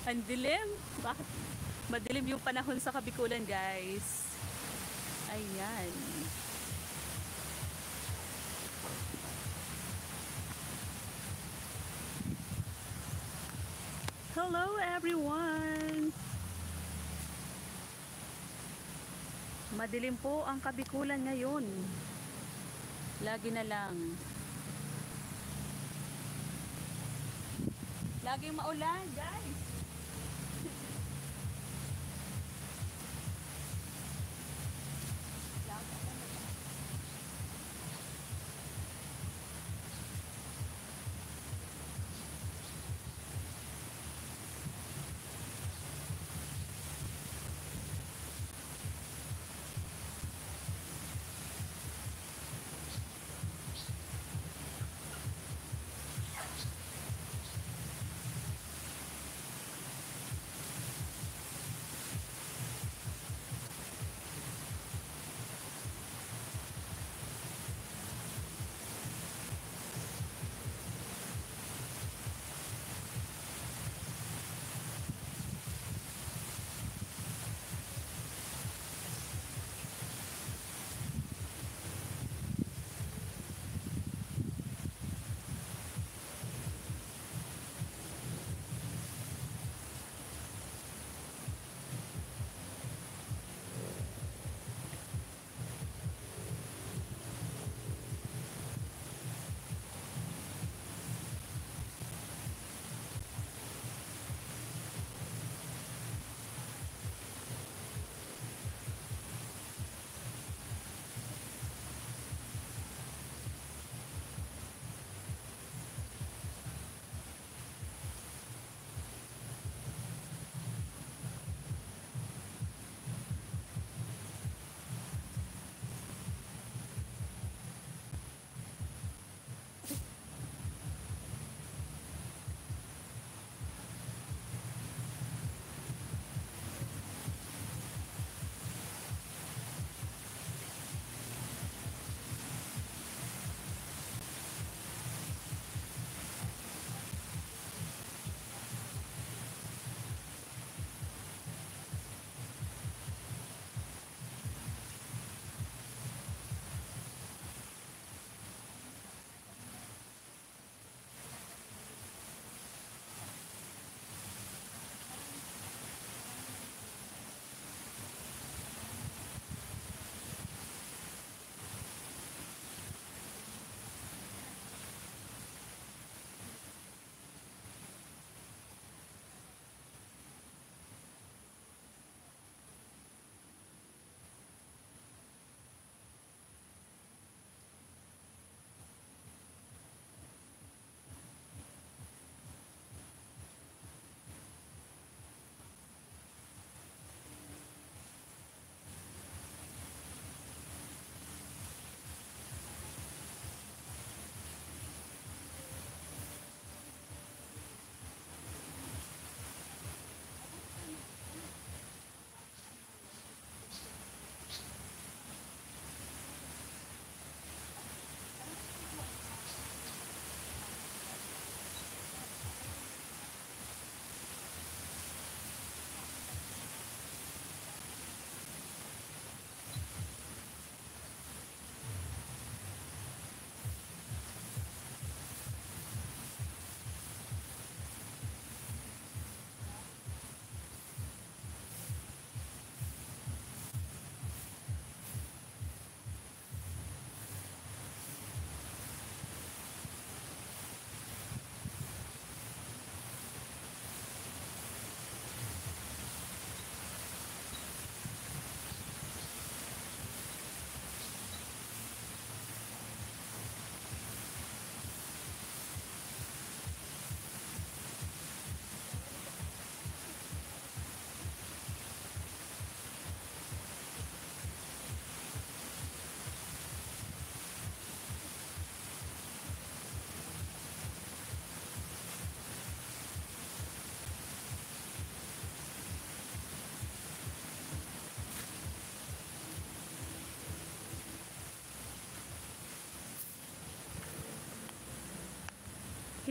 Ang dilim. Bakit? Madilim yung panahon sa Kabikulan, guys. Ayan. Hello, everyone! Madilim po ang Kabikulan ngayon. Lagi na lang. Laging maulan, guys.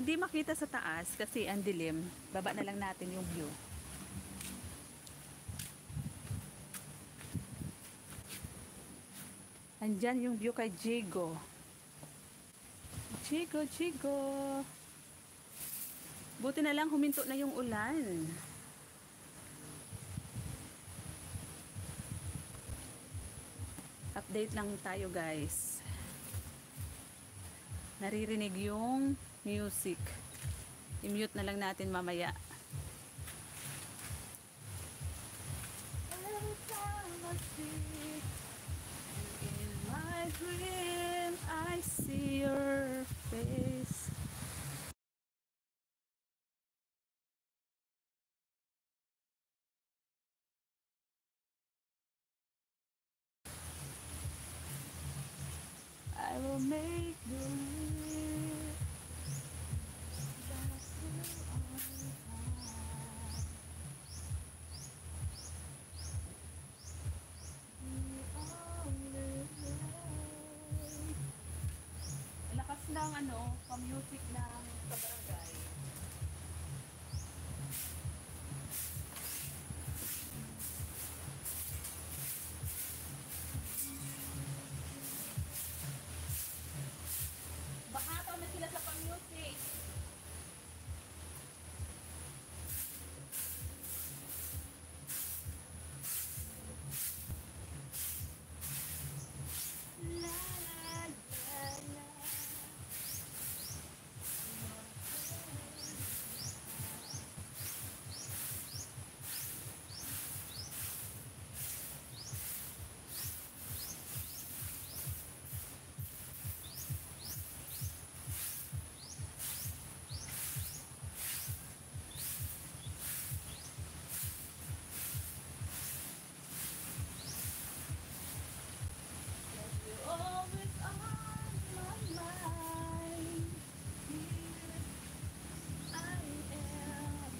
Hindi makita sa taas kasi ang dilim. Baba na lang natin yung view. Andyan yung view kay Jigo. Jigo, Jigo. Buti na lang huminto na yung ulan. Update lang tayo guys. Naririnig yung music. I-mute na lang natin mamaya. Every time I see in my dream, I see your face. I will make believe that you are mine. We are living. Lakas ng pa-music ng kabarangay. Bahataw na sila sa pa-music. La la la la. You always on my mind. Here I am.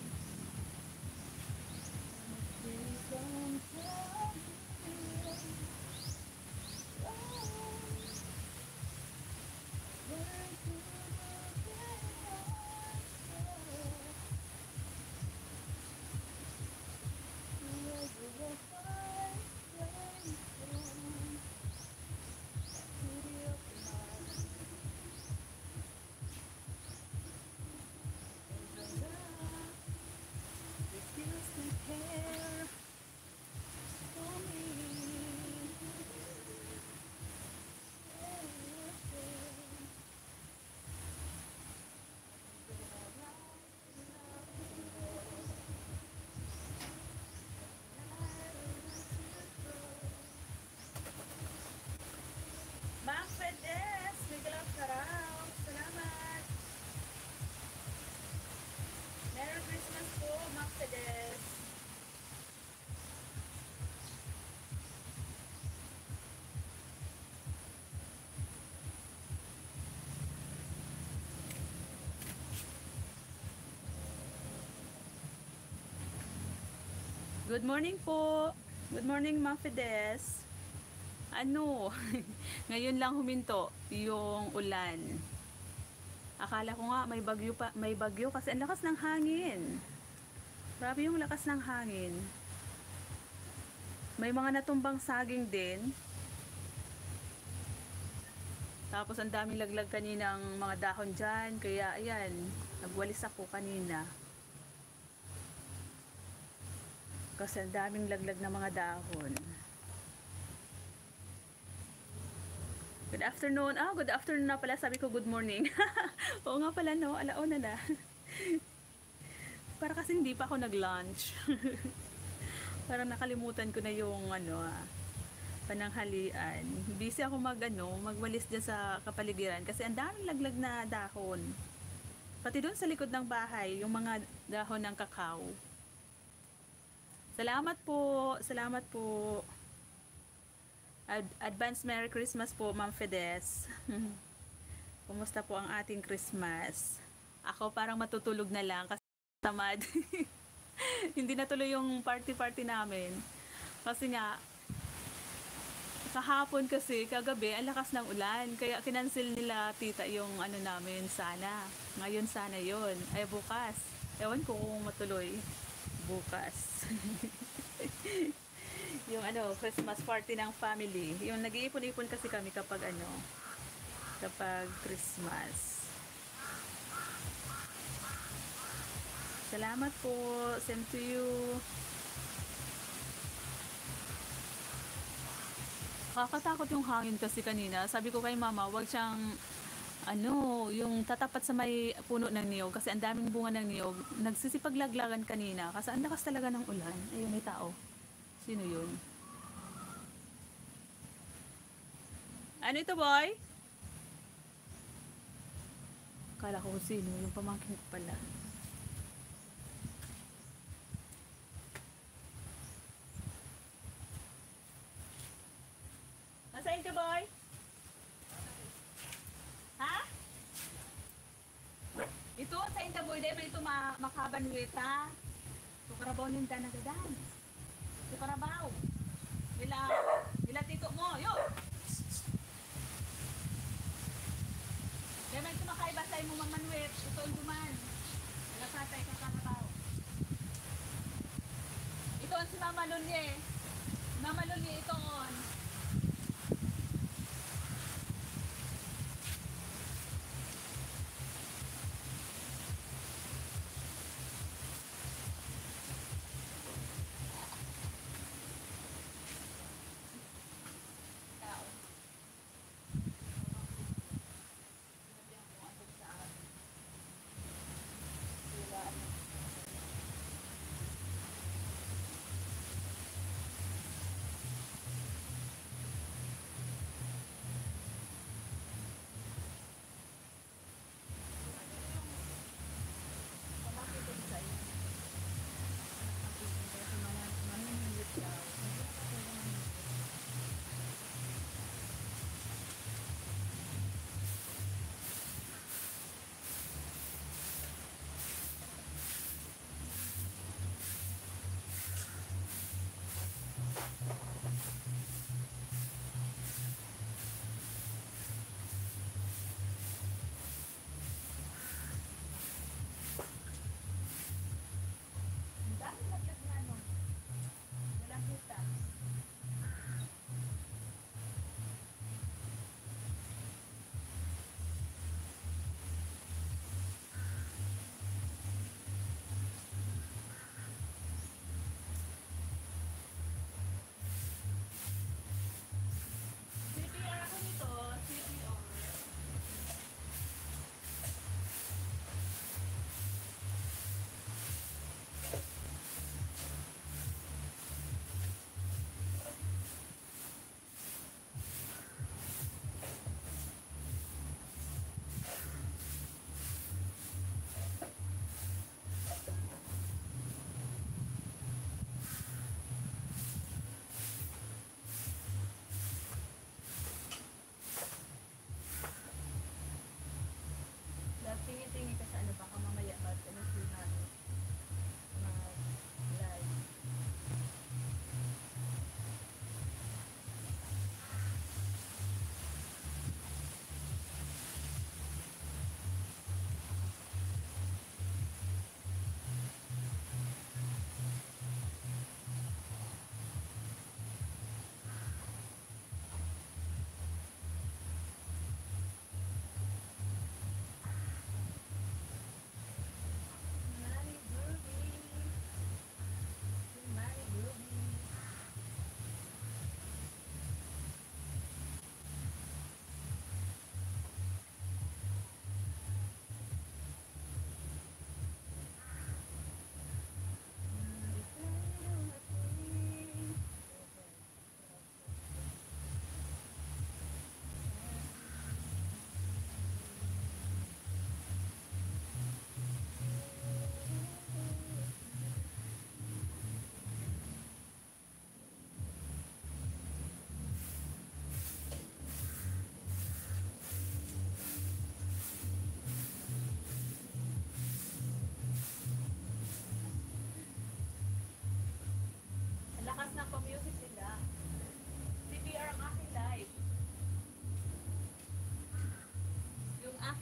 Please don't tell me. Where to get where you will find refuse to care for me. Mang Fedes, may galap ka raw. Salamat. Merry Christmas po, Mang Fedes. Good morning po. Good morning, Mang Fedes. Ngayon lang huminto yung ulan. Akala ko nga may bagyo kasi ang lakas ng hangin. Grabe yung lakas ng hangin. May mga natumbang saging din. Tapos ang daming laglag kaninang mga dahon dyan. Kaya ayan, nagwalis ako kanina. Kasi ang daming laglag na mga dahon. Good afternoon. Good afternoon na pala. Sabi ko good morning. Oo nga pala, no? Alauna na. Para kasi hindi pa ako nag-lunch. Parang nakalimutan ko na yung pananghalian. Busy ako magwalis dyan sa kapaligiran kasi ang daming laglag na dahon. Pati doon sa likod ng bahay, yung mga dahon ng kakao. Salamat po. Salamat po. Advance Merry Christmas po, Ma'am Fedes. Kumusta po ang ating Christmas? Ako parang matutulog na lang kasi tamad. Hindi na tuloy yung party namin. Kasi nga, Kahapon kasi, kagabi, ang lakas ng ulan. Kaya kinansil nila tita yung ano namin sana. Ngayon sana yon. Ay bukas. Ewan ko kung matuloy. Bukas. Yung ano, Christmas party ng family. Yung nag-iipon-ipon kasi kami kapag ano, kapag Christmas. Salamat po. Same to you. Kakatakot yung hangin kasi kanina. Sabi ko kay mama, wag siyang ano, yung tatapat sa may puno ng niyog kasi ang daming bunga ng niyog. Nagsisipaglaglagan kanina kasi ang lakas talaga ng ulan. Ayun, may tao. Sino yun? Ano ito, boy? Kala ko kung sino. Yung pamangkin ko pala. Nasaan ka, boy? Ha? Ito, sa inta boy, dahil ito makabanwit, ha? Ito karabaw ninda nagadan. Ito karabaw. Ila tito mo, yo! Dahil ito makaibasay mo mamanwit. Ito ang duman. Wala patay ka karabaw. Ito ang si Mama Lulye. Mama Lulye, ito on.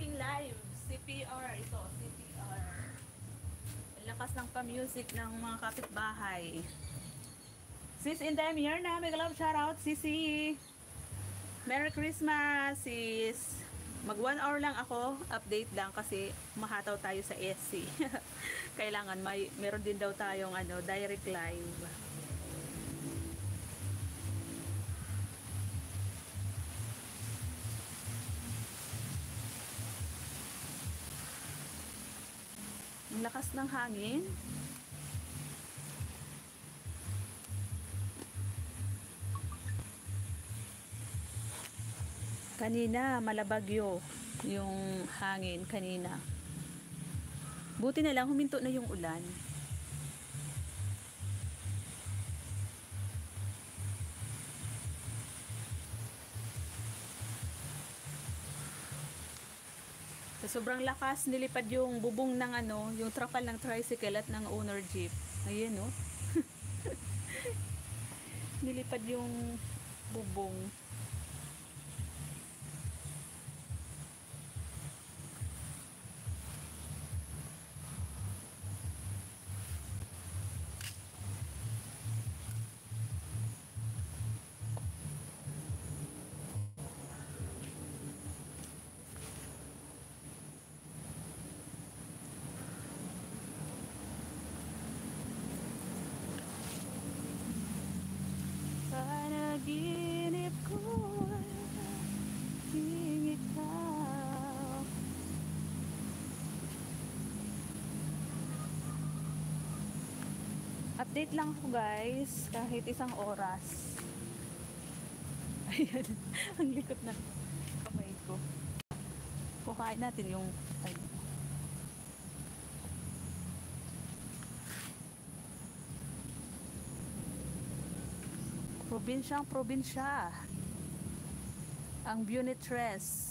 aking live. CPR. Ito, CPR. Ang lakas ng pa-music ng mga kapitbahay. Sis, in time here na. Mega love shoutout, Sisi. Merry Christmas, sis. Mag 1 hour lang ako. Update lang kasi mahataw tayo sa SC. Kailangan meron din daw tayong direct live. Ang lakas ng hangin. Kanina, malabagyo yung hangin kanina. Buti na lang, huminto na yung ulan. Sa sobrang lakas, nilipad yung bubong ng yung trapal ng tricycle at ng owner jeep. Ayan, no? Nilipad yung bubong. Panaginip ko ang ikaw. Update lang ako guys, kahit isang oras. Ayan, ang likot na kamay ko. Kukain natin yung probinsyang probinsya. Ang Buenos.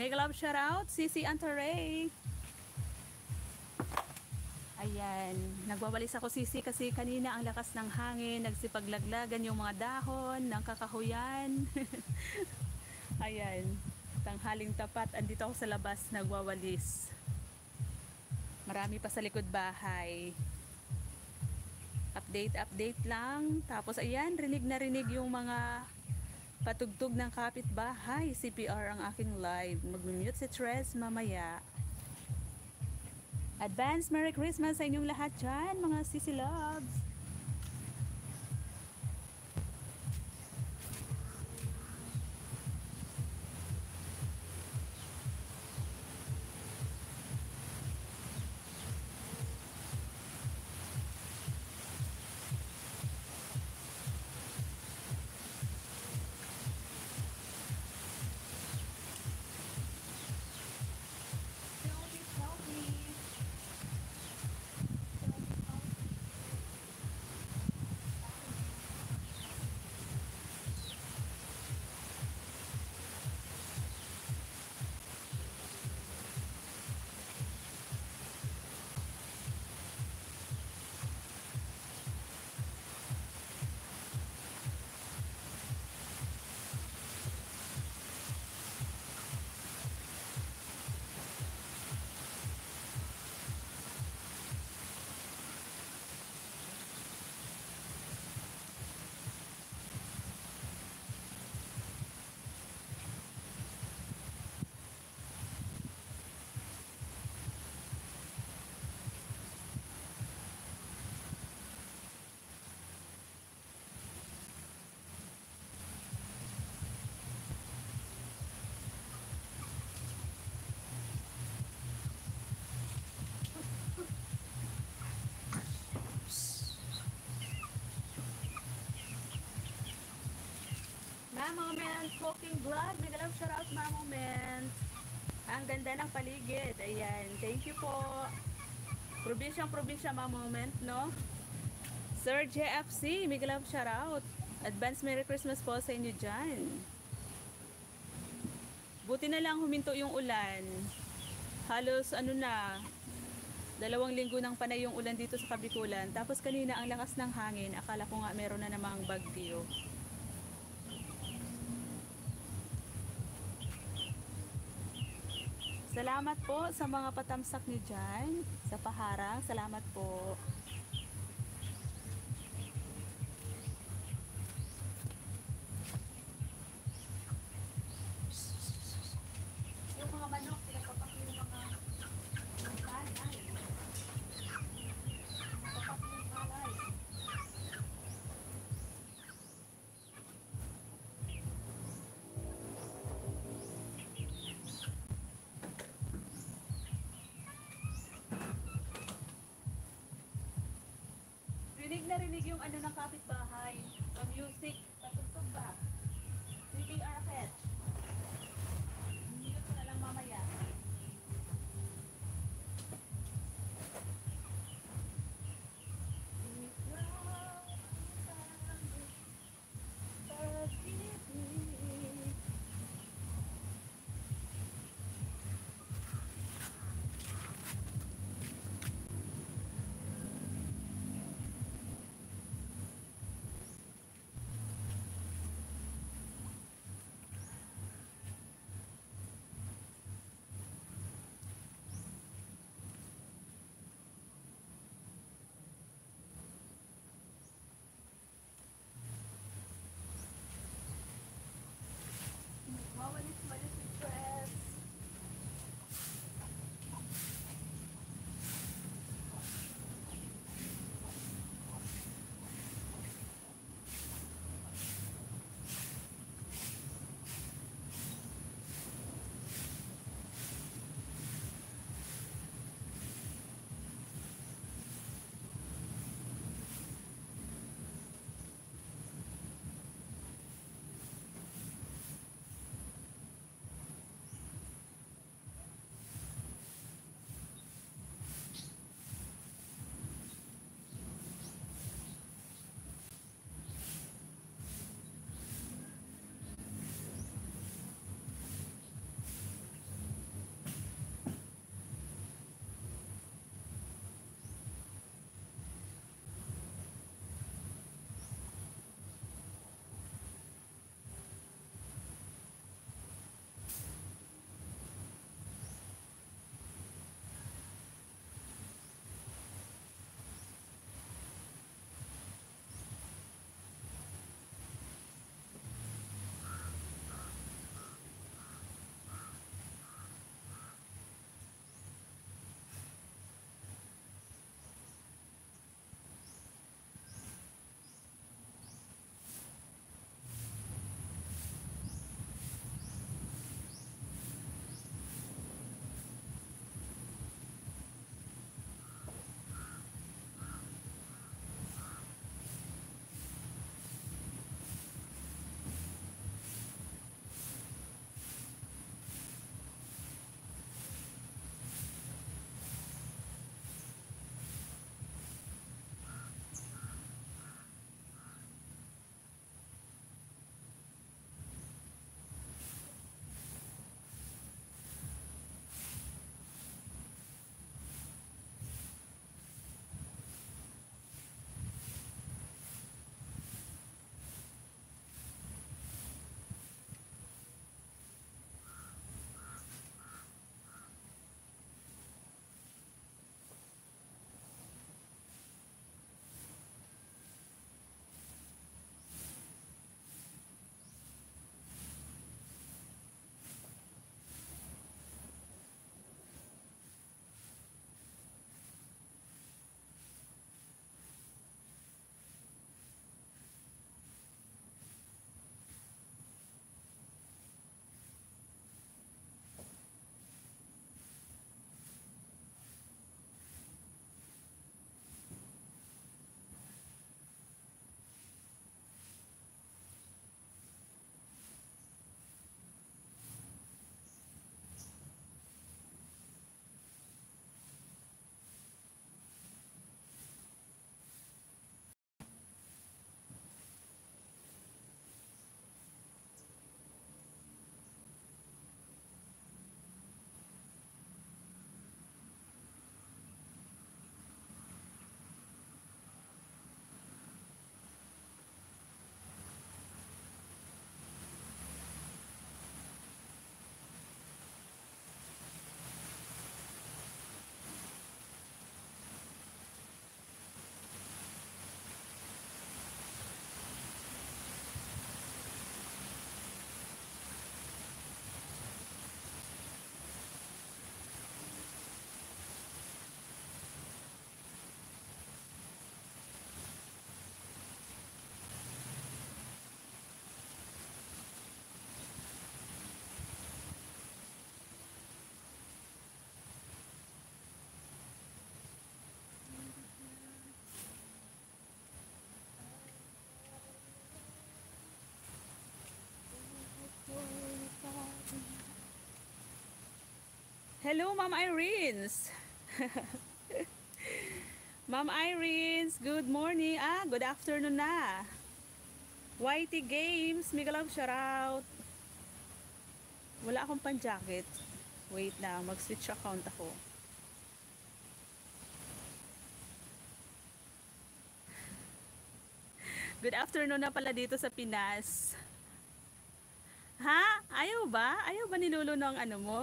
Make love shout out, Sisi Antaray. Ayan, nagwawalis ako Sisi kasi kanina ang lakas ng hangin, nagsipaglaglagan yung mga dahon ng kakahuyan. Ayan, tanghaling tapat, andito ako sa labas nagwawalis. Marami pa sa likod bahay. Update lang. Tapos ayan, rinig na rinig yung mga patugtog ng kapitbahay. CPR ang aking live. Mag-mute si Tres mamaya. Advance Merry Christmas sa inyong lahat dyan, mga Sisi Loves. Moment, cooking vlog. Nagalang shoutout Moment. Ang ganda ng paligid. Ayan, thank you po. Probinsyang-probinsya Moment, no? Sir JFC, Migalab shoutout. Advance Merry Christmas po sa inyo dyan. Buti na lang huminto yung ulan. Halos 2 linggo nang panay yung ulan dito sa Kabikulan. Tapos kanina ang lakas ng hangin. Akala ko nga meron na namang bagyo. Salamat po sa mga patamsak niyo dyan, sa paharang. Salamat po. Yung mga manok, pinapapak yung mga palay. Pinapapak yung palay. Rinig yung ano ng kapitbahay. Music, patugtog ba? CPR fetch. Mute na lang mamaya. Hello, Ma'am Irenes. Ma'am Irenes, good morning. Good afternoon na. YT Games, mega love shoutout. Wala akong pan-jacket. Wait lang, mag-switch account ako. Good afternoon na pala dito sa Pinas. Ha? Ayaw ba? Ayaw ba ni Lolo ng ano mo?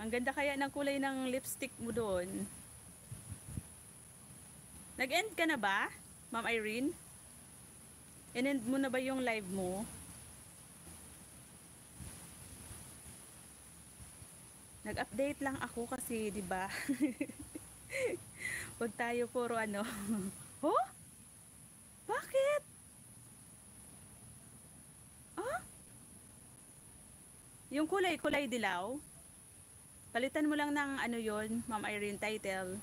Ang ganda kaya ng kulay ng lipstick mo doon. Nag-end ka na ba, Ma'am Irene? In-end mo na ba yung live mo? Nag-update lang ako kasi, 'di ba? Huwag tayo puro ano. Oh? Bakit? Ah? Yung kulay dilaw? Palitan mo lang ng ano yon, Ma'am Irene, title.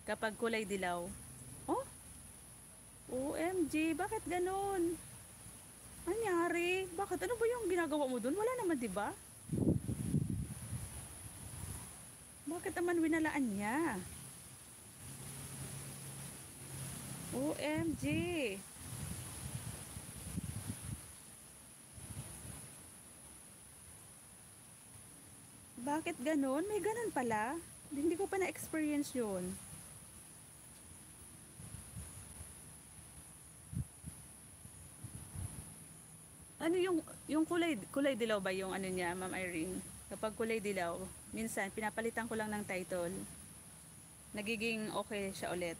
Kapag kulay dilaw. Oh? OMG, bakit ganun? Anyari? Bakit? Ano ba yung ginagawa mo dun? Wala naman, 'di ba? Bakit naman winalaan niya? OMG. Bakit ganun? May ganun pala. Hindi ko pa na-experience yun. Ano yung kulay dilaw ba yung ano niya, Ma'am Irene? Kapag kulay dilaw, minsan pinapalitan ko lang ng title. Nagiging okay siya ulit.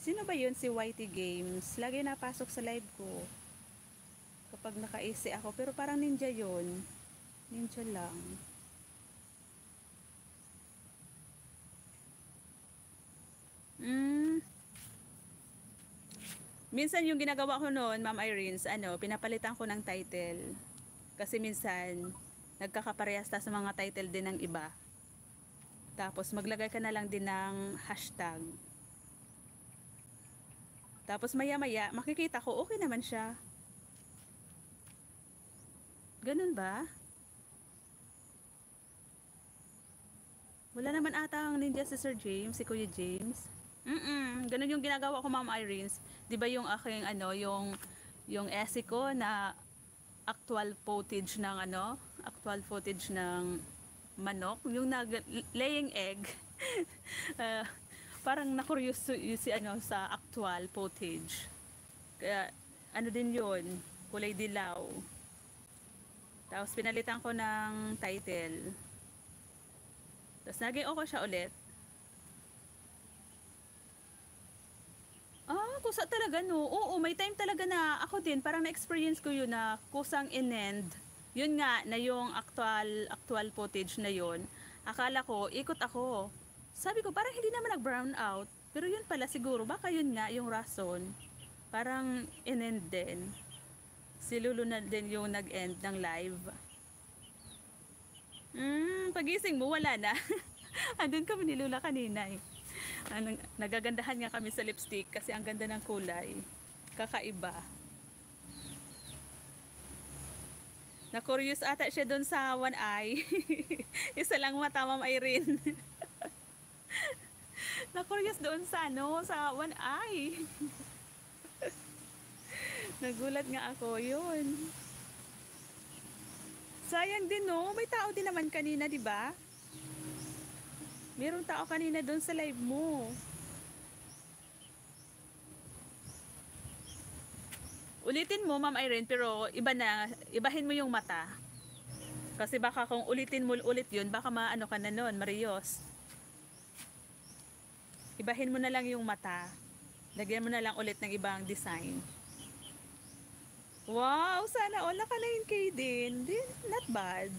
Sino ba yun si YT Games? Lagi napasok sa live ko. Kapag naka-AC ako. Pero parang ninja yun. Ninja lang. Minsan yung ginagawa ko noon, Ma'am Irene, pinapalitan ko ng title. Kasi minsan, nagkakaparehas sa mga title din ng iba. Tapos maglagay ka na lang din ng hashtag. Tapos maya-maya, makikita ko, okay naman siya. Ganun ba? Wala naman ata ang ninja si Sir James, si Kuya James. Ganun yung ginagawa ko, Ma'am Irene. 'Di ba yung aking yung essay ko na actual footage ng manok, yung laying egg. uh, Parang na-curious si sa actual footage. Kaya ano din 'yon, kulay dilaw. Tapos pinalitan ko ng title. Tapos naging okay siya ulit. Kusa talaga no. Oo, may time talaga na ako din, parang na-experience ko yun na kusang in-end. Yun nga, na yung actual footage na yun. Akala ko, ikot ako. Sabi ko, parang hindi naman nag-brown out. Pero yun pala siguro, baka yun nga yung rason. Parang in-end din. Si Lulu na din yung nag-end ng live. Pagising mo, wala na. Andun kami ni Lula kanina eh. Nagagandahan nga kami sa lipstick kasi ang ganda ng kulay. Kakaiba. Na-curious ata siya doon sa one eye. Isa lang mata, Ma'am Irene. Na-curious doon sa sa one eye. Nagulat nga ako, yun. Sayang din no, may tao din naman kanina, 'di ba? Merong tao kanina doon sa live mo. Ulitin mo, Ma'am Irene, pero ibahin mo yung mata. Kasi baka kung ulitin mo ulit yun, baka maano ka na nun, Marios. Ibahin mo na lang yung mata. Lagyan mo na lang ulit ng ibang design. Wow, sana all naka 9K din. Not bad.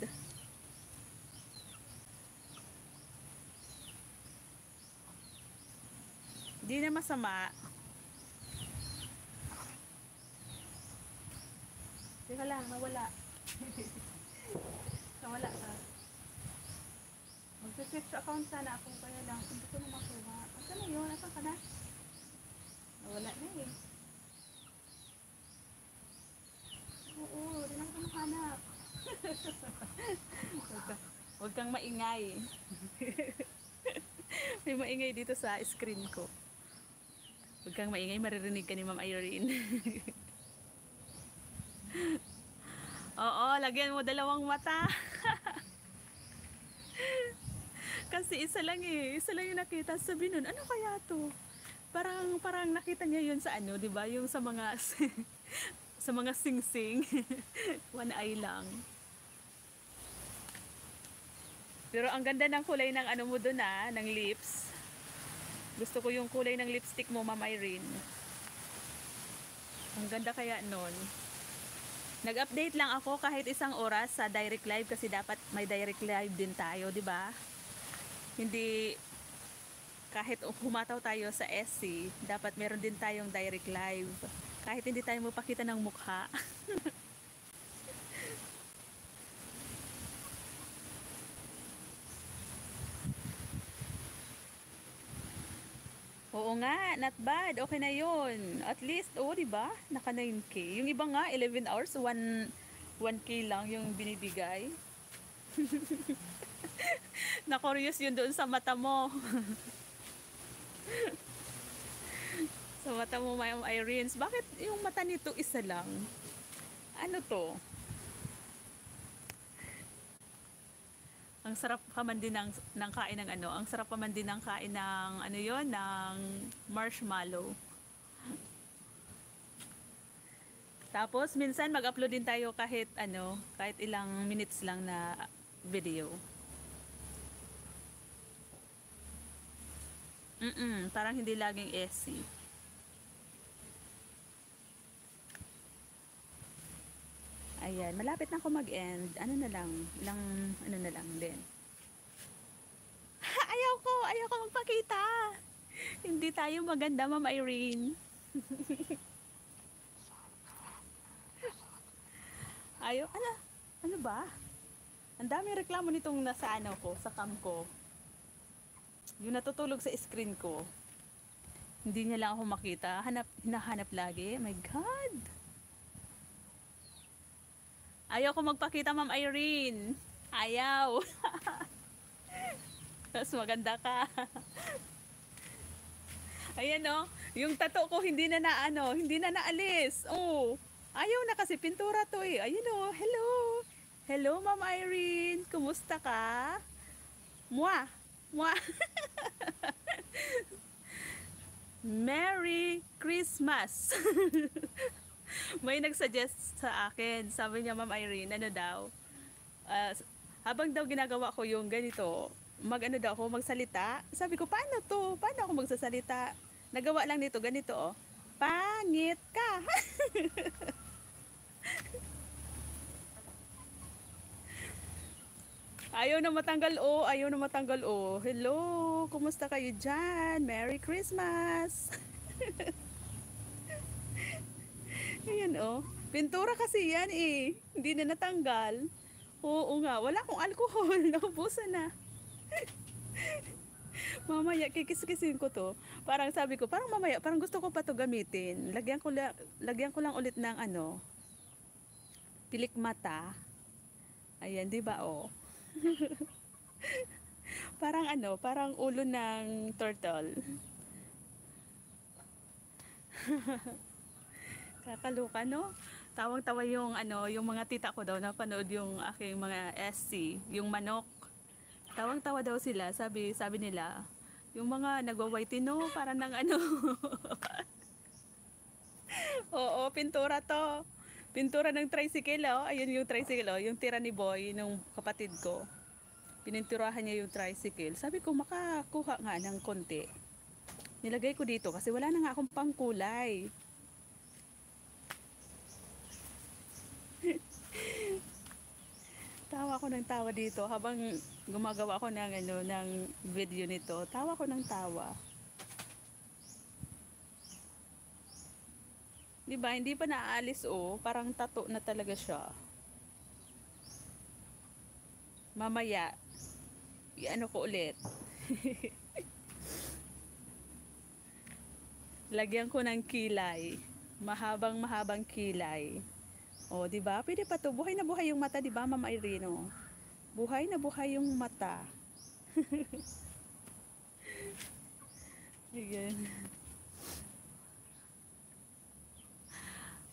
Di na masama. Teka lang, nawala. Nawala ka. Mag-switch account sana ako, kaya lang. Hindi ko na makuha. Asa na yun? Asan ka na? Nawala na eh. Huwag kang maingay. May maingay dito sa screen ko. Huwag kang maingay, maririnig ka ni Ma'am Irene. Oo, lagyan mo dalawang mata. Kasi isa lang eh. Isa lang yung nakita. Sabi nun, ano kaya to? Parang nakita niya yun sa ano, di ba? Yung sa mga sa mga sing-sing. One eye lang. Pero ang ganda ng kulay ng ano mo dun ng lips. Gusto ko yung kulay ng lipstick mo, Ma'am Irene. Ang ganda kaya nun. Nag-update lang ako kahit isang oras sa direct live kasi dapat may direct live din tayo, di ba? Hindi kahit humataw tayo sa SC, dapat meron din tayong direct live. Kahit hindi tayo mapakita ng mukha. Oo nga, not bad. Okay na yun. At least, diba? Naka 9K. Yung iba nga, 11 hours, 1K lang yung binibigay. Na-curious yun doon sa mata mo. Sa mata mo, Ma'am Irene. Bakit yung mata nito isa lang? Ano to? Ang sarap pa man din ng kain ng ano. Ang sarap pa man din ng kain ng ano yon, ng marshmallow. Tapos minsan mag-upload din tayo kahit ano, kahit ilang minutes lang na video. Parang hindi laging SC. Ayan, malapit na ako mag-end. Ano na lang, ilang ano na lang din. Ayaw ko magpakita. Hindi tayo maganda, Ma'am Irene. Ano ba? Ang dami reklamo nitong nasa ano ko, sa cam ko. Yung natutulog sa screen ko. Hindi niya lang ako makita. Hinahanap lagi. My God. Ayaw ko magpakita, Ma'am Irene. Ayaw. Mas maganda ka. Ayan yung tattoo ko hindi na naalis. Oh. Ayaw na kasi pintura to eh. Ayun hello. Hello, Ma'am Irene. Kumusta ka? Mwah. Mwah. Merry Christmas. May nagsuggest sa akin, sabi niya, Ma'am Irene, ano daw, habang daw ginagawa ko yung ganito, magsalita. Sabi ko, paano to? Paano ako magsasalita? Nagawa lang nito, ganito pangit ka. Ayaw na matanggal Hello, kumusta kayo dyan? Merry Christmas. Ayan pintura kasi yan eh. Hindi na natanggal. Oo nga, wala akong alcohol. Naubusan na. Mamaya kikis-kisin ko to. Parang sabi ko, parang gusto ko pa to gamitin. Lagyan ko lang ulit ng pilik mata. Ayan, 'di ba parang ulo ng turtle. Kakaloka Tawang-tawa yung yung mga tita ko daw napanood yung aking mga SC, yung manok. Tawang-tawa daw sila, sabi nila, yung mga nagwa-white para ng Oo, pintura to. Pintura ng tricycle Ayun yung tricycle yung tira ni Boy nung kapatid ko. Pininturahan niya yung tricycle. Sabi ko makakuha nga ng konti. Nilagay ko dito kasi wala na nga akong pangkulay. Tawa ko ng tawa dito habang gumagawa ako ng video nito. Tawa ko ng tawa. 'Di ba? Hindi pa naaalis parang tattoo na talaga siya. Mamaya ko ulit. Lagyan ko ng kilay. Mahabang kilay. O, di ba? Pwede pa to. Buhay na buhay yung mata, di ba, Ma'am Irene? Oh. Buhay na buhay yung mata. Ayan.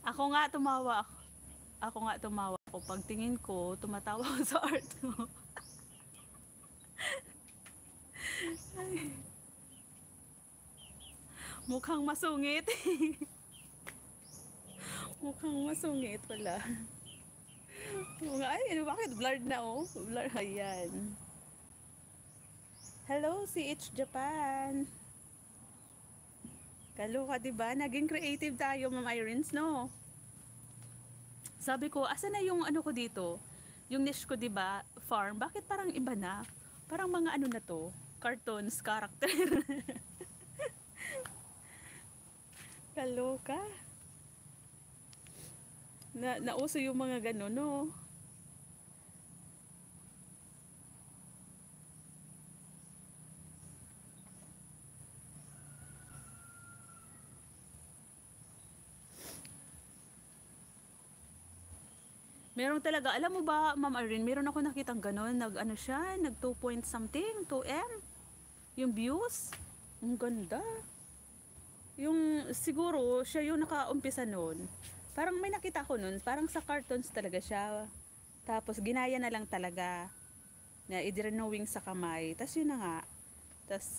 Ako nga tumawa ako. Ako nga tumawa ako. Pagtingin ko, tumatawa ako sa art mo. Mukhang masungit. Mukhang masungit pala. Ay, ano, bakit blurred na oh? Blur, ayan. Hello, CH Japan. Kaloka, diba? Naging creative tayo, Ma'am Irene, no? Sabi ko, asa na yung ano ko dito? Yung niche ko, diba? Farm. Bakit parang iba na? Parang mga ano na to? Cartoons, character. Kaloka. Nauso yung mga gano'n, no? Meron talaga, alam mo ba, Ma'am Irene, meron ako nakitang gano'n, nag-ano siya, nag 2 point something, 2M, yung views, ang ganda. Yung, siguro, siya yung nakaumpisa nun. Parang may nakita ko nun, parang sa cartoons talaga siya. Tapos, ginaya na lang talaga, na i-drawing sa kamay. Tapos, yun na nga. Tapos,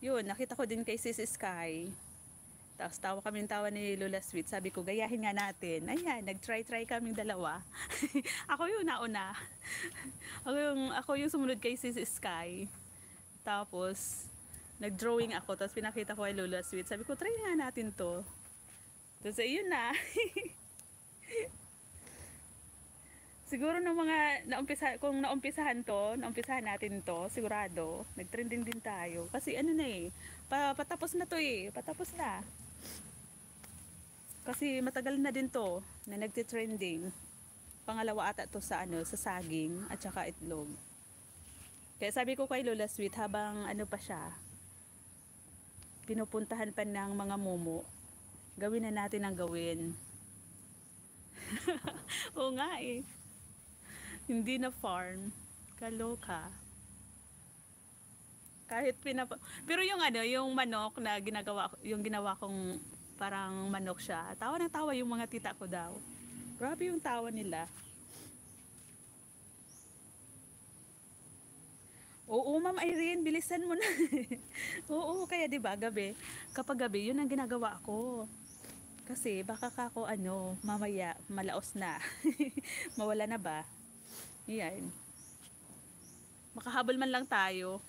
yun, nakita ko din kay Sis Sky. Tapos tawa kaming tawa ni Lola Sweet. Sabi ko, gayahin nga natin. Ayan, nag-try kaming dalawa. Ako yung nauna. ako yung sumunod kay Sis Sky. Tapos, nag-drawing ako. Tapos pinakita ko kay Lola Sweet. Sabi ko, try nga natin to. Tapos, ayun na. Siguro nung mga kung naumpisahan natin to, sigurado, nag-trending din tayo. Kasi ano na eh, patapos na to eh, patapos na. Kasi matagal na din to na nagte-trending. Pangalawa ata to sa ano, sa saging at saka itlog. Kaya sabi ko kay Lola Sweet, habang ano pa siya, pinupuntahan pa ng mga momo, gawin na natin ang gawin. Oo nga eh. Hindi na farm. Kaloka. Kahit pero yung ano, yung manok na yung ginawa kong parang manok siya. Tawa ng tawa yung mga tita ko daw. Grabe yung tawa nila. Oo, Ma'am Irene, bilisan mo na. Oo, kaya 'di ba gabi, kapag gabi 'yun ang ginagawa ko. Kasi baka kako ano, mamaya malaos na. Mawala na ba? Yan. Makahabol man lang tayo.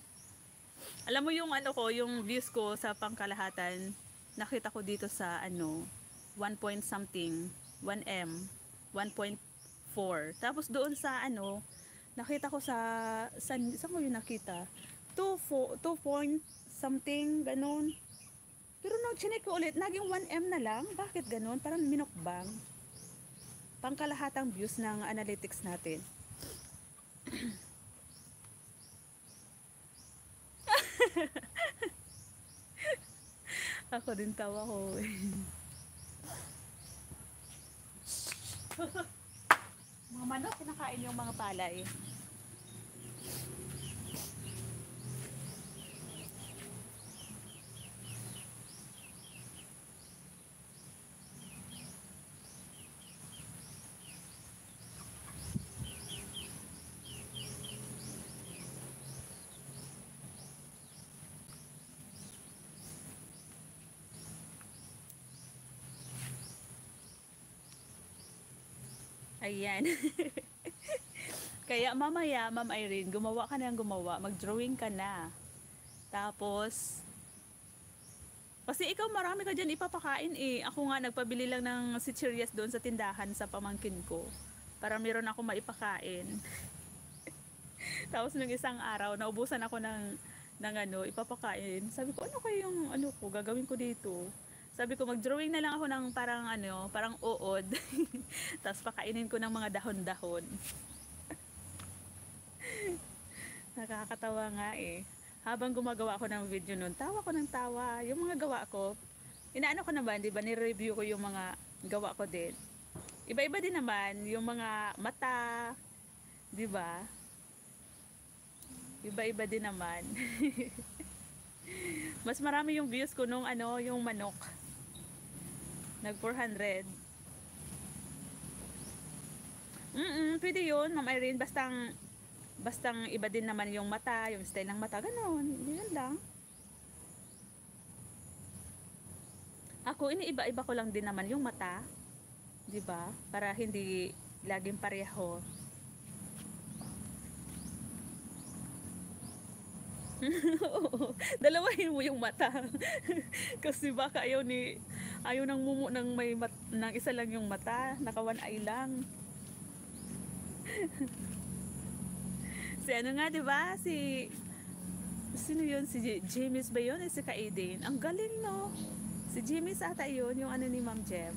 Alam mo yung ano ko, yung views ko sa pangkalahatan, nakita ko dito sa ano, 1 point something, 1M, 1.4. Tapos doon sa ano, nakita ko saan ko yung nakita? 2 point something, ganun. Pero nung chinek ko ulit, naging 1M na lang. Bakit ganun? Parang minukbang. Pangkalahatang views ng analytics natin. Ako din tawa ko. Mga manok, kinakain yung mga palay. Ayan. Kaya mamaya, Ma'am Irene, gumawa ka ng gumawa. Mag-drawing ka na. Tapos, kasi ikaw marami ka dyan ipapakain eh. Ako nga nagpabili lang ng sitsirias doon sa tindahan sa pamangkin ko. Para meron ako maipakain. Tapos nung isang araw, naubusan ako ng ano, ipapakain. Sabi ko, ano kayong ano ko, gagawin ko dito? Sabi ko, mag-drawing na lang ako ng parang ano, parang uod. Tapos pakainin ko ng mga dahon-dahon. Nakakatawa nga eh. Habang gumagawa ako ng video nun, tawa ko ng tawa. Yung mga gawa ko, inaano ko naman, di ba, ni-review ko yung mga gawa ko din. Iba-iba din naman yung mga mata, 'di ba? Iba-iba din naman. Mas marami yung views ko nung ano, yung manok. Nag 400. Pwede yun, Ma'am Irene. Bastang iba din naman yung mata, yung style ng mata. Ganon. Yun lang. Ako, iniiba-iba ko lang din naman yung mata. 'Di ba? Para hindi laging pareho. Oo, dalawahin mo yung mata. Kasi baka ayaw ng mumu ng isa lang yung mata, naka one eye lang. Si ano nga, 'di ba? Sino 'yun? Si James ba 'yun? Si Kaiden. Ang galing, no? Si James ata 'yun, yung ano ni Ma'am Jem.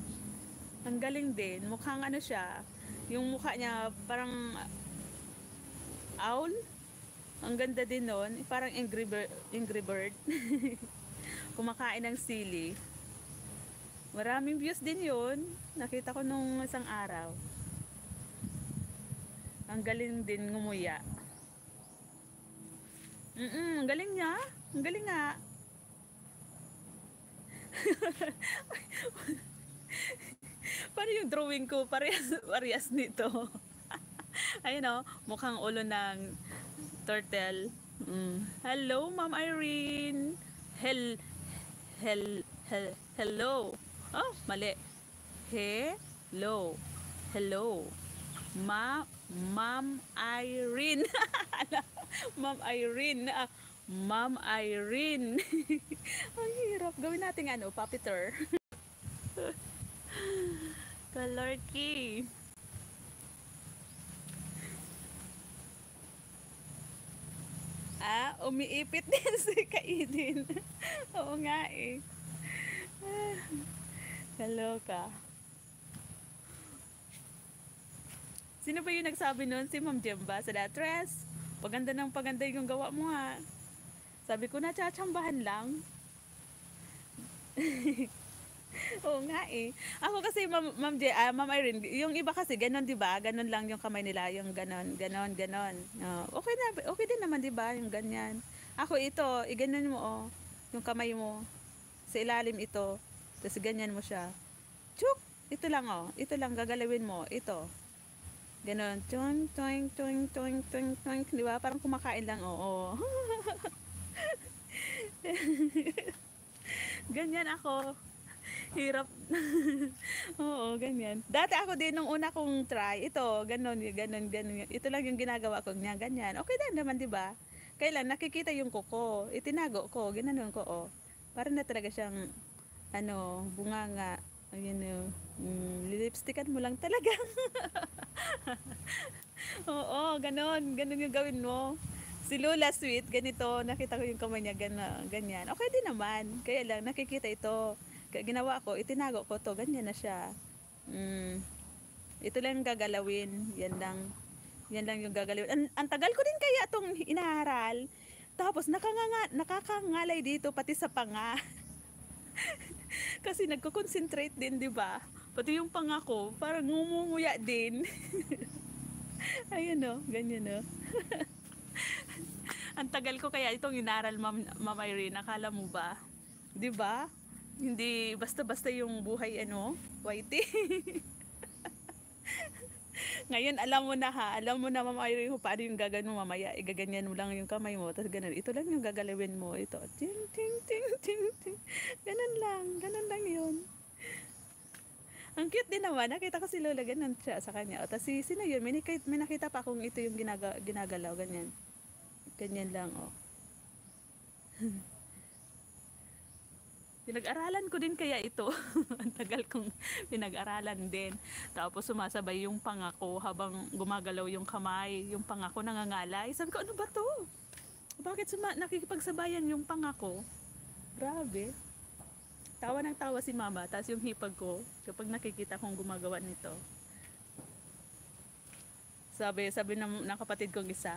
Ang galing din. Mukhang ano siya, yung mukha niya parang owl. Ang ganda din nun. Parang Angry Bird. Kumakain ng sili. Maraming views din yun. Nakita ko nung isang araw. Ang galing din ngumuya. Ang galing niya. Ang galing nga. Paano yung drawing ko? Parehas nito. Ayun o, mukhang ulo ng turtle. Hello, Ma'am Irene. Hel, hello. Oh, mali. Hello. Hello. Ma'am Irene. Ma'am Irene. Ma'am Irene. Ang hirap. Gawin natin ano, puppeteer. Kalorky. Umiipit din si Kaidin. Oo nga eh. Kaloka. Sino ba yung nagsabi nun? Si Ma'am Jemba sa Datres. Paganda ng paganda yung gawa mo ha. Sabi ko na tsatsambahan lang. Oo nga eh. Ako kasi Ma'am Irene, yung iba kasi ganon 'di ba? Ganon lang yung kamay nila, yung ganon. Okay din naman 'di ba? Yung ganyan. Ako ito, iganon mo oh, yung kamay mo sa ilalim ito. Tapos ganyan mo siya. Chuk! Ito lang oh. Ito lang gagalawin mo. Ito. Ganon. Toing, toing, toing, toing, toing, toing. Di ba? Parang kumakain lang. Oo. Ganyan ako. Hirap. Oo, ganyan. Dati ako din nung una kong try. Ito, ganon. Ito lang yung ginagawa ko niya. Ganyan. Okay din naman, di ba? Kailan nakikita yung kuko. Itinago ko. Ginanon ko, oh. Para na talaga siyang bunganga. Ayun yun. Lipstickan mo lang talaga. Oo, ganon yung gawin mo. Si Lola Sweet, ganito, nakita ko yung kamay niya, ganyan. Okay din naman. Kaya lang, nakikita ito. Ginawa ko, itinago ko to, ganyan na siya. Ito lang yung gagalawin. Yan lang yung gagalawin. Ang tagal ko din kaya itong inaharal. Tapos, nakakangalay dito, pati sa panga. Kasi nagko-concentrate din, di ba? Pati yung pangako, parang ngumunguya din. Ayun no, ganyan no. Ang tagal ko kaya itong inaral, Ma'am Irene, nakala mo ba? Di ba? Hindi basta-basta yung buhay whitey. Ngayon alam mo na ha, alam mo na Ma'am Irene kung paano yung gagawin mo mamaya. Igaganyan mo lang yung kamay mo, tapos ganun. Ito lang yung gagalawin mo. Ito, ting ting ting ting ting. Ganun lang yun. Ang cute din naman. Nakita ko si Lola, ganun siya sa kanya. O, tapos sino yun? May nakita pa kung ito yung ginagalaw, ganyan. Ganyan lang, oh. Pinag-aralan ko din kaya ito. Ang tagal kong pinag-aralan din. Tapos sumasabay yung pangako habang gumagalaw yung kamay. Yung pangako nangangalay. Sabi ko, ano ba to? Bakit nakikipagsabayan yung pangako? Grabe. Tawa ng tawa si mama. Tapos yung hipag ko, kapag nakikita kong gumagawa nito. Sabi ng kapatid kong isa,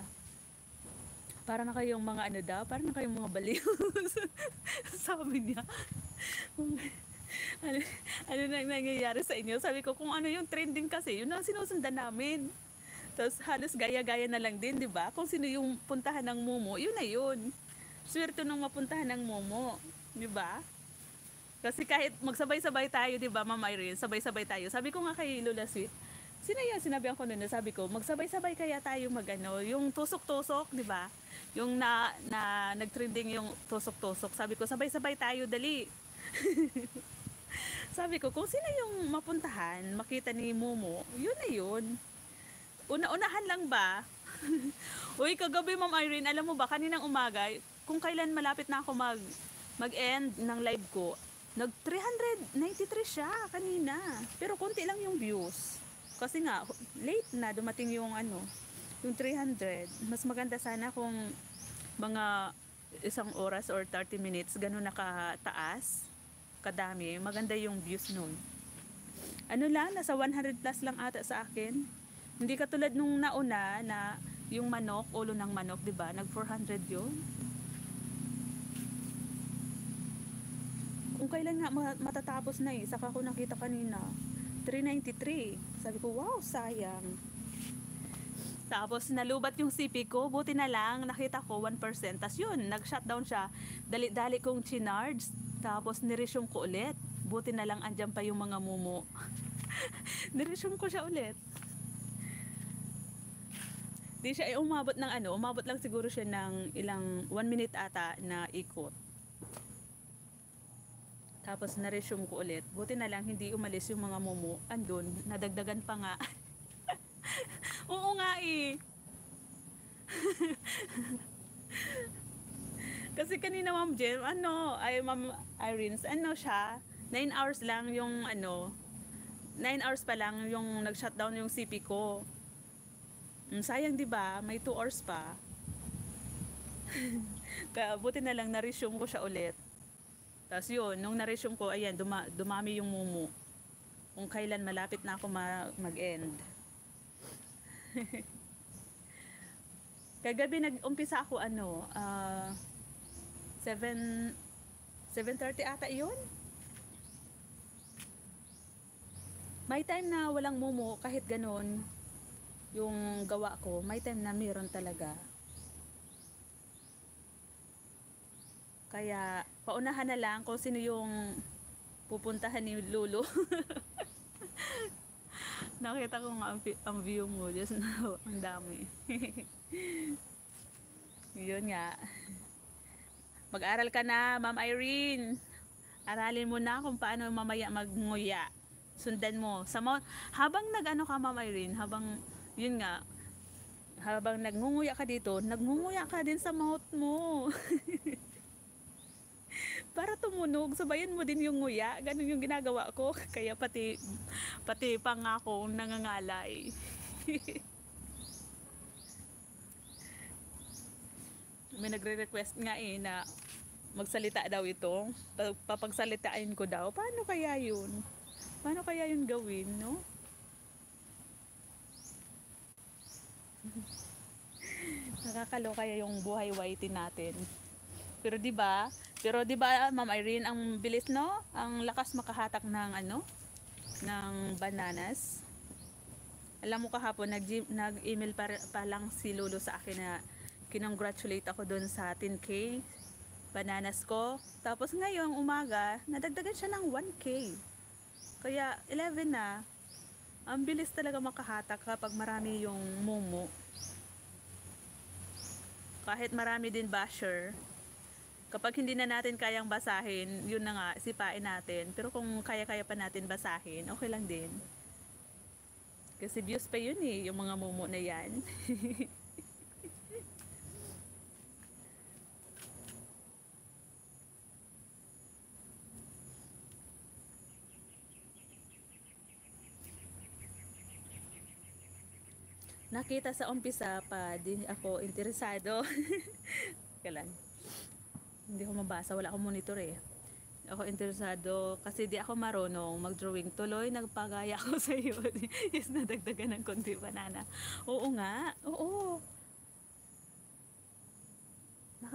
para na kayong mga para na kayong mga baliw. Sabi niya. ano, ano nang nangyayari sa inyo? Sabi ko, kung ano yung trending kasi, yun ang sinusundan namin. Tapos halos gaya-gaya na lang din, di ba? Kung sino yung puntahan ng Momo, yun na yun. Swerte nung mapuntahan ng Momo, di ba? Kasi kahit magsabay-sabay tayo, di ba, Ma'am Irene? Sabay-sabay tayo. Sabi ko nga kay Lola Sweet, sino yan? Sinabihan ko nun, sabi ko, magsabay-sabay kaya tayo magano, yung tusok-tusok, di ba? Yung nag-trending yung tusok-tusok. Sabi ko, sabay-sabay tayo, dali. Sabi ko, kung sino yung mapuntahan, makita ni Momo, yun na yun. Una-unahan lang ba? Uy, kagabi Ma'am Irene, alam mo ba, kaninang umaga, kung kailan malapit na ako mag-end ng live ko, nag 393 siya kanina. Pero konti lang yung views. Kasi nga, late na dumating yung yung 300. Mas maganda sana kung mga isang oras or 30 minutes, ganun nakataas, kadami, maganda yung views nun. Ano lang, nasa 100 plus lang ata sa akin. Hindi katulad nung nauna na yung manok, ulo ng manok, 'di ba? Nag 400 'yun. Kung kailan nga matatapos na saka ko nakita kanina, 393. Sabi ko, wow, sayang. Tapos nalubat yung CP ko, buti na lang nakita ko 1%. Tapos yun, nag-shutdown siya. Dali-dali kong chinarge, tapos niresume ko ulit. Buti na lang andyan pa yung mga mumo. Niresume ko siya ulit. Di siya umabot ng umabot lang siguro siya ng ilang 1 minute ata na ikot. Tapos na-resume ko ulit. Buti na lang hindi umalis yung mga mumu. Andun, nadagdagan pa nga. Oo nga eh. Kasi kanina Ma'am Jem, Ma'am Irene, siya, 9 hours lang yung 9 hours pa lang yung nag-shutdown yung CP ko. Sayang 'di ba? May 2 hours pa. Kaya buti na lang na-resume ko siya ulit. Tapos yun, nung na-resume ko, ayan, dumami yung mumu. Kung kailan malapit na ako mag-end. Kagabi nag-umpisa ako 7:30 ata yun. May time na walang mumu, kahit ganon yung gawa ko, may time na meron talaga. Kaya paunahan na lang kung sino yung pupuntahan ni Lulu. Nakita ko nga ang view mo, just now, ang dami. Yun nga. Mag-aral ka na, Ma'am Irene. Aralin mo na kung paano mamaya magnguya. Sundan mo. Habang ka, Ma'am Irene, yun nga, habang nagngunguya ka dito, nagngunguya ka din sa mouth mo. Para tumunog, sabayan mo din yung nguya. Ganun yung ginagawa ko. Kaya pati pangako nangangalay. May nagre-request nga na magsalita daw ito. Papagsalitain ko daw. Paano kaya yun? Paano kaya yun gawin, no? Nakakaloka kaya yung buhay whitey natin. Pero 'di ba, Ma'am Irene, ang bilis no? Ang lakas makahatak ng ng bananas. Alam mo kahapon nag-email pa lang si Lolo sa akin na kinongratulate ako doon sa 10K bananas ko. Tapos ngayong umaga, nadagdagan siya ng 1K. Kaya 11 na. Ang bilis talaga makahatak kapag marami yung mumu. Kahit marami din basher. Kapag hindi na natin kayang basahin, yun na nga, sipain natin. Pero kung kaya-kaya pa natin basahin, okay lang din. Kasi views pa yun yung mga mumu na yan. Nakita sa umpisa pa, din ako interesado. Kailan? Hindi ko mabasa, wala akong monitor Ako interesado kasi di ako marunong mag-drawing. Tuloy nagpagaya ako sa iyo. Is nadagdagan ng konti banana. Oo nga. Oo.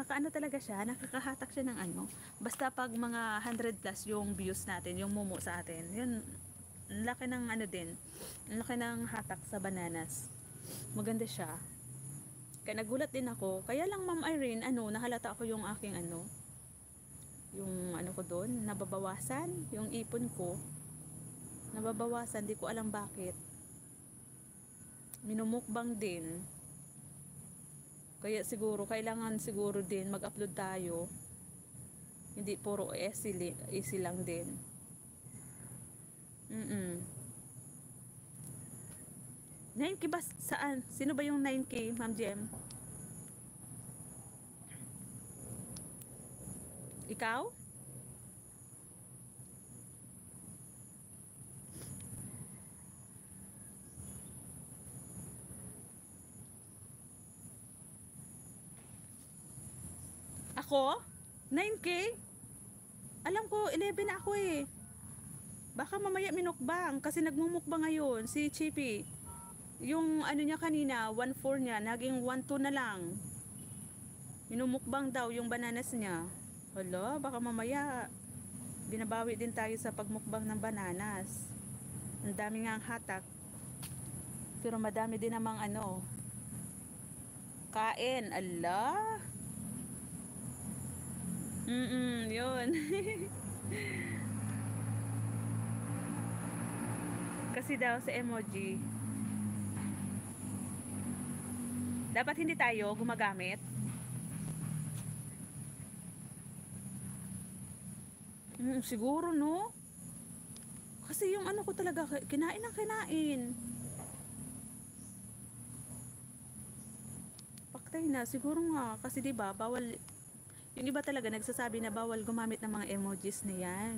nakakaano talaga siya, nakakahatak siya ng ano. Basta pag mga 100 plus yung views natin, yung mumu sa atin, yun, ang laki ng ano din, ang laki ng hatak sa bananas. Maganda siya. Kaya nagulat din ako. Kaya lang Ma'am Irene, ano, nahalata ako yung aking ano, yung ano ko doon, nababawasan, yung ipon ko. Nababawasan, di ko alam bakit. Minumukbang din. Kaya siguro, kailangan siguro din mag-upload tayo. Hindi puro easy lang din. 9K ba? Saan? Sino ba yung 9K, Ma'am Jem? Ikaw? Ako? 9K? Alam ko, 11 na ako eh. Baka mamaya minukbang kasi nagmumukbang ngayon si Chippy. Yung ano niya kanina, 1.4 niya, naging 1.2 na lang. Minumukbang daw yung bananas niya. Hala, baka mamaya binabawi din tayo sa pagmukbang ng bananas. Ang dami nga ang hatak. Pero madami din namang ano, kain. Ala. Yun. Kasi daw sa emoji, dapat hindi tayo gumagamit. Siguro no. Kasi yung ano ko talaga, kinain ng kinain. Paktay na, siguro nga. Kasi diba, bawal, yung iba talaga nagsasabi na bawal gumamit ng mga emojis na yan.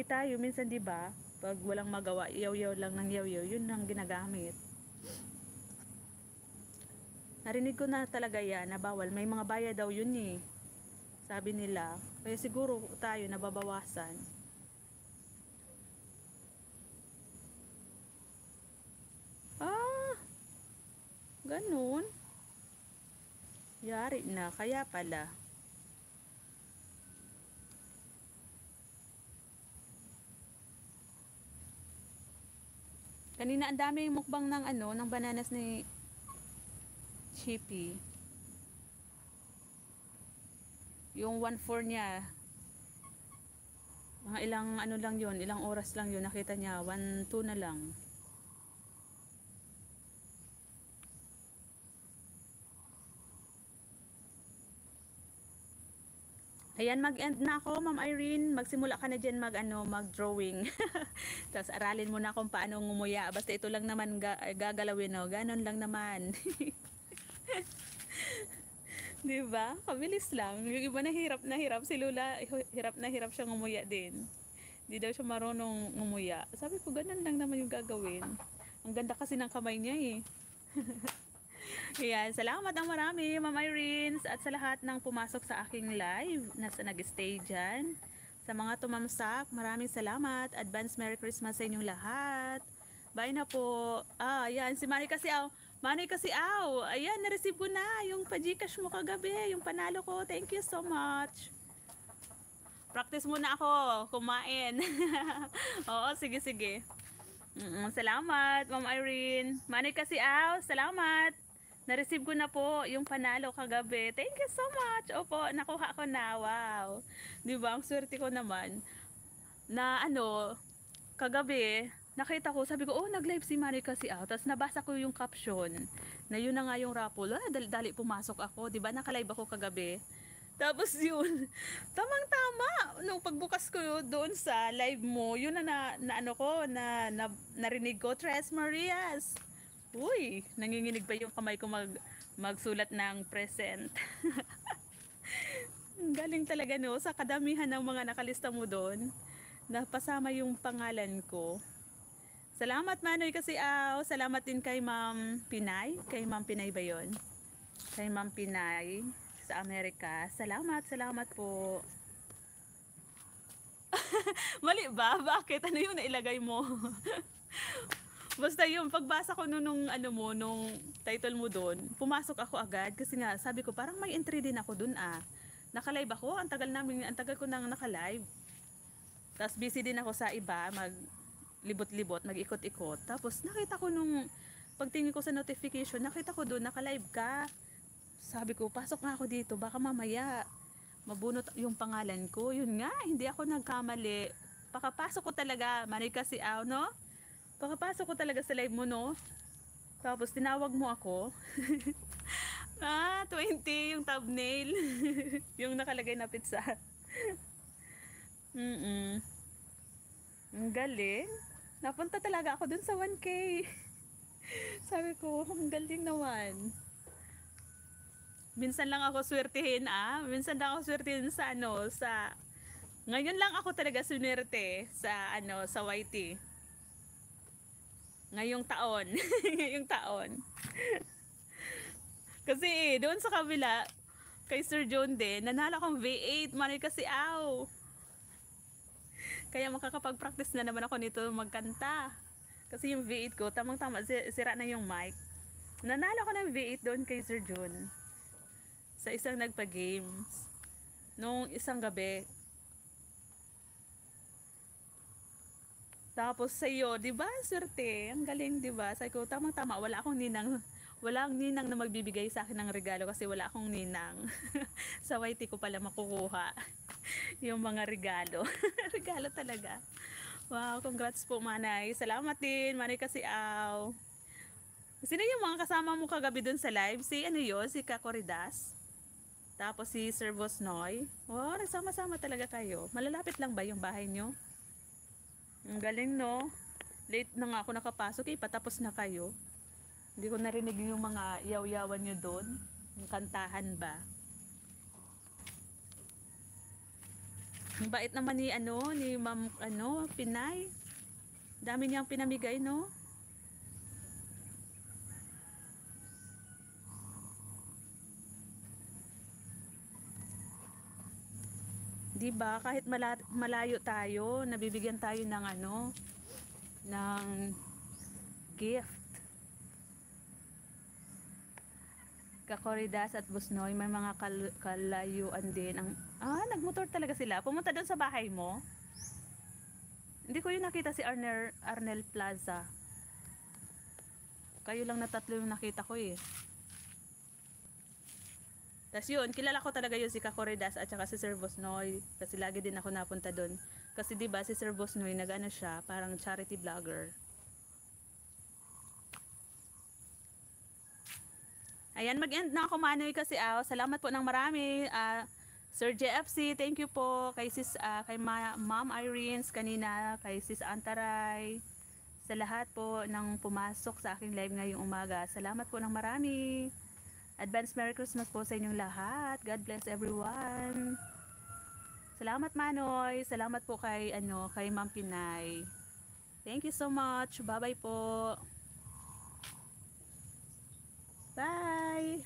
Tayo, minsan diba, pag walang magawa, yaw-yaw lang ng yaw-yaw, yun ang ginagamit. Narinig ko na talaga yan, na bawal. May mga bayad daw yun eh. Sabi nila. Kaya siguro tayo nababawasan. Ah, ganun. Yari na, kaya pala. Kanina ang daming mukbang ng ano, ng bananas ni Chippy. Yung 1.4 niya, mga ilang ano lang yun, ilang oras lang yun, nakita niya, 1.2 na lang. Ayan, mag-end na ako, Ma'am Irene. Magsimula ka na dyan mag-drawing. Tapos aralin mo na kung paano ngumuya. Basta ito lang naman gagalawin, no? Ganon lang naman. Diba? Kabilis lang. Yung iba na hirap. Si Lula, hirap siyang ngumuya din. Hindi daw siya marunong ngumuya. Sabi ko, ganun lang naman yung gagawin. Ang ganda kasi ng kamay niya eh. Ayan, salamat ang marami, Ma'am Irene, at sa lahat ng pumasok sa aking live na nag-stay dyan. Sa mga tumamsak, maraming salamat. Advance Merry Christmas sa inyong lahat. Bye na po. Ayan, si Manny Kasiaw. Manny Kasiaw, ayan, na-receive ko na yung pa-Gcash mo kagabi, yung panalo ko. Thank you so much. Practice muna ako, kumain. Oo, sige. Salamat, Ma'am Irene. Manny Kasiaw, salamat. Na-receive ko na po yung panalo kagabi. Thank you so much. Opo, nakuha ko na. Wow. Diba, ang swerte ko naman. Na ano, kagabi, nakita ko, sabi ko, oh, nag-live si Manny Kasiaw. Tapos nabasa ko yung caption, na yun na nga yung raffle. Dali pumasok ako. Diba, naka-live ako kagabi. Tapos yun, tamang-tama. Nung pagbukas ko doon sa live mo, yun na ano ko, narinig ko, Tres Marias. Uy, nanginginig pa yung kamay ko magsulat ng present. Galing talaga no, sa kadamihan ng mga nakalista mo doon, napasama yung pangalan ko. Salamat Manoy Kasiaw. Salamat din kay Ma'am Pinay. Kay Ma'am Pinay ba yun? Kay Ma'am Pinay sa Amerika. Salamat po. Mali ba? Bakit? Ano yung nailagay mo? Basta yung pagbasa ko nung ano mo, nung title mo doon, pumasok ako agad kasi nga sabi ko parang may entry din ako doon ah. Naka-live ako, ang tagal ko nang naka-live. Tapos busy din ako sa iba, mag libot-libot, mag-ikot-ikot. Tapos nakita ko nung pagtingin ko sa notification, nakita ko doon naka-live ka. Sabi ko, pasok nga ako dito, baka mamaya mabunot yung pangalan ko. Yun nga, hindi ako nagkamali. Pakapasok ko talaga, Manika si Aw, no? Pakapasok ko talaga sa live mo, no? Tapos tinawag mo ako. 20 yung thumbnail. Yung nakalagay na pizza. Ang galing. Napunta talaga ako dun sa 1K. Sabi ko, ang galing naman. Minsan lang ako swertihin Minsan lang ako swertihin sa ngayon lang ako talaga swerte sa sa YT. Ngayong taon. Ngayong taon. Kasi doon sa kabila kay Sir John din, nanalo akong V8, manay kasi aw. Kaya makakapag-practice na naman ako nito magkanta. Kasi yung V8 ko, tamang-tama, sira na yung mic. Nanalo ako ng V8 doon kay Sir John. Sa isang nagpa-games. Nung isang gabi. Tapos sa iyo, 'di ba? Swerte. Ang galing, 'di ba? Sabi ko, tamang-tama, walang ninang na magbibigay sa akin ng regalo kasi wala akong ninang. Sa YT ko pala makukuha yung mga regalo. Regalo talaga. Wow, congrats po, Manay. Salamat din, Manay kasi aw. Sino yung mga kasama mo kagabi dun sa live? Si si Kakoridas. Tapos si Sir Bosnoy. Wow, nagsama-sama talaga kayo. Malalapit lang ba yung bahay nyo? Ang galing, no? Late na nga ako nakapasok, patapos na kayo. Hindi ko narinig yung mga yaw-yawan nyo doon. Yung kantahan ba? Ang bait naman ni ni Ma'am Pinay. Dami niyang pinamigay, no? Diba, kahit malayo tayo, nabibigyan tayo ng ng gift. Kakoridas at Busnoy, may mga kalayuan din. Nagmotor talaga sila. Pumunta doon sa bahay mo. Hindi ko yung nakita si Arnel Plaza. Kayo lang na tatlo yung nakita ko eh. Tapos yun, kilala ko talaga yun si Kakoridas at saka si Sir Bosnoy. Kasi lagi din ako napunta doon. Kasi diba si Sir Bosnoy, nag-ano siya, parang charity vlogger. Ayan, mag-end na ako, Manoy kasi salamat po ng marami. Sir JFC, thank you po. Kay kay Ma'am Irene's kanina, kay Sis Antaray. Sa lahat po ng pumasok sa aking live ngayong umaga. Salamat po ng marami. Advance Merry Christmas po sa inyong lahat. God bless everyone. Salamat, Manoy. Salamat po kay kay Ma'am Pinay. Thank you so much. Bye-bye po. Bye.